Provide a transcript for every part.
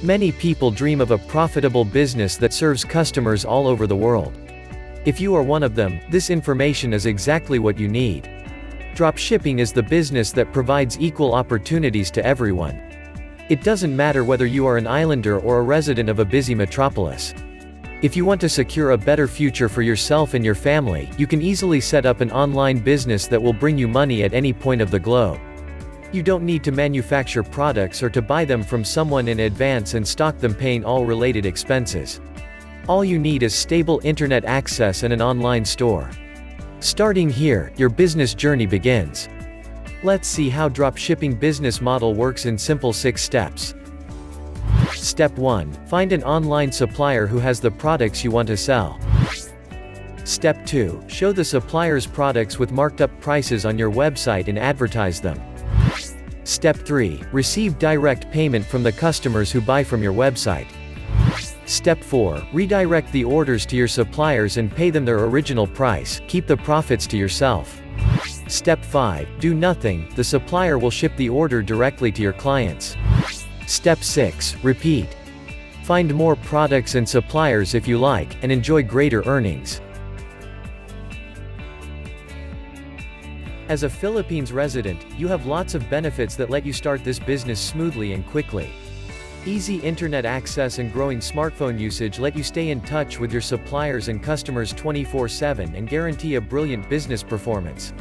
Many people dream of a profitable business that serves customers all over the world. If you are one of them, this information is exactly what you need. Dropshipping is the business that provides equal opportunities to everyone. It doesn't matter whether you are an islander or a resident of a busy metropolis. If you want to secure a better future for yourself and your family, you can easily set up an online business that will bring you money at any point of the globe. You don't need to manufacture products or to buy them from someone in advance and stock them, paying all related expenses. All you need is stable internet access and an online store. Starting here, your business journey begins. Let's see how dropshipping business model works in simple 6 steps. Step 1. Find an online supplier who has the products you want to sell. Step 2. Show the supplier's products with marked up prices on your website and advertise them. Step 3. Receive direct payment from the customers who buy from your website. Step 4. Redirect the orders to your suppliers and pay them their original price, keep the profits to yourself. Step 5. Do nothing, the supplier will ship the order directly to your clients. Step 6. Repeat. Find more products and suppliers if you like, and enjoy greater earnings. As a Philippines resident, you have lots of benefits that let you start this business smoothly and quickly. Easy internet access and growing smartphone usage let you stay in touch with your suppliers and customers 24/7 and guarantee a brilliant business performance.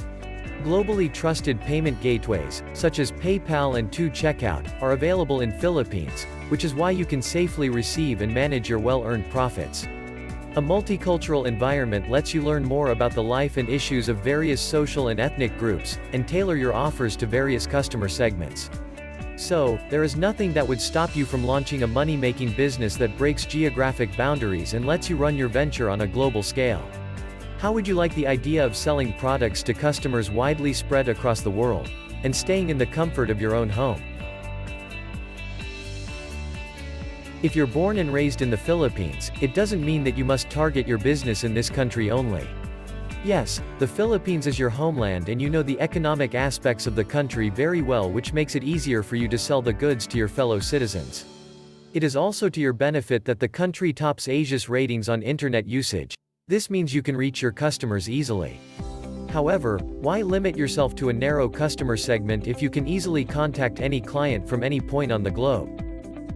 Globally trusted payment gateways, such as PayPal and 2Checkout, are available in Philippines, which is why you can safely receive and manage your well-earned profits. A multicultural environment lets you learn more about the life and issues of various social and ethnic groups, and tailor your offers to various customer segments. So, there is nothing that would stop you from launching a money-making business that breaks geographic boundaries and lets you run your venture on a global scale. How would you like the idea of selling products to customers widely spread across the world, and staying in the comfort of your own home? If you're born and raised in the Philippines, it doesn't mean that you must target your business in this country only. Yes, the Philippines is your homeland and you know the economic aspects of the country very well, which makes it easier for you to sell the goods to your fellow citizens. It is also to your benefit that the country tops Asia's ratings on internet usage. This means you can reach your customers easily. However, why limit yourself to a narrow customer segment if you can easily contact any client from any point on the globe?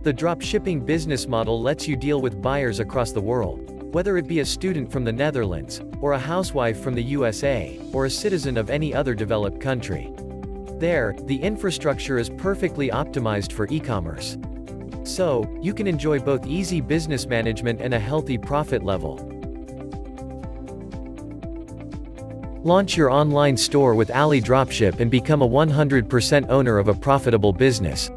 The dropshipping business model lets you deal with buyers across the world, whether it be a student from the Netherlands, or a housewife from the USA, or a citizen of any other developed country. There, the infrastructure is perfectly optimized for e-commerce. So, you can enjoy both easy business management and a healthy profit level. Launch your online store with AliDropship and become a 100% owner of a profitable business.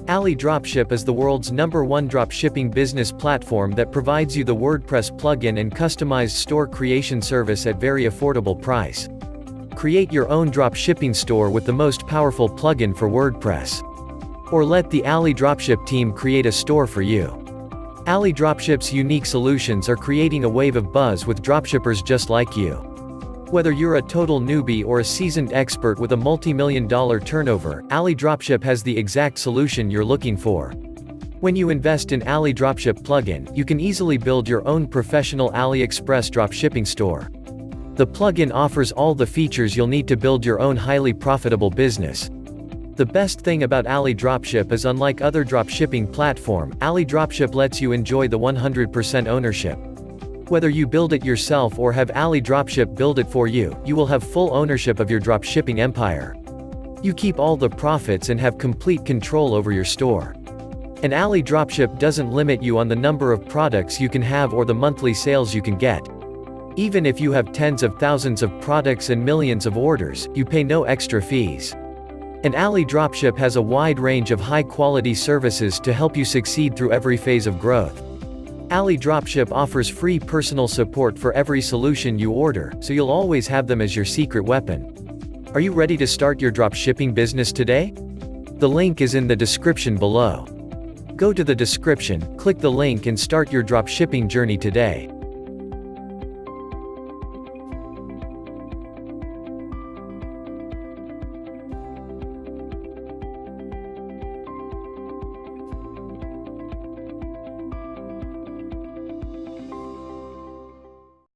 AliDropship is the world's #1 dropshipping business platform that provides you the WordPress plugin and customized store creation service at very affordable price. Create your own dropshipping store with the most powerful plugin for WordPress. Or let the AliDropship team create a store for you. AliDropship's unique solutions are creating a wave of buzz with dropshippers just like you. Whether you're a total newbie or a seasoned expert with a multi-million-dollar turnover, AliDropship has the exact solution you're looking for. When you invest in AliDropship plugin, you can easily build your own professional AliExpress dropshipping store. The plugin offers all the features you'll need to build your own highly profitable business. The best thing about AliDropship is, unlike other dropshipping platform, AliDropship lets you enjoy the 100% ownership. Whether you build it yourself or have AliDropship build it for you, you will have full ownership of your dropshipping empire. You keep all the profits and have complete control over your store. And AliDropship doesn't limit you on the number of products you can have or the monthly sales you can get. Even if you have tens of thousands of products and millions of orders, you pay no extra fees. And AliDropship has a wide range of high-quality services to help you succeed through every phase of growth. AliDropship offers free personal support for every solution you order, so you'll always have them as your secret weapon. Are you ready to start your dropshipping business today? The link is in the description below. Go to the description, click the link and start your dropshipping journey today.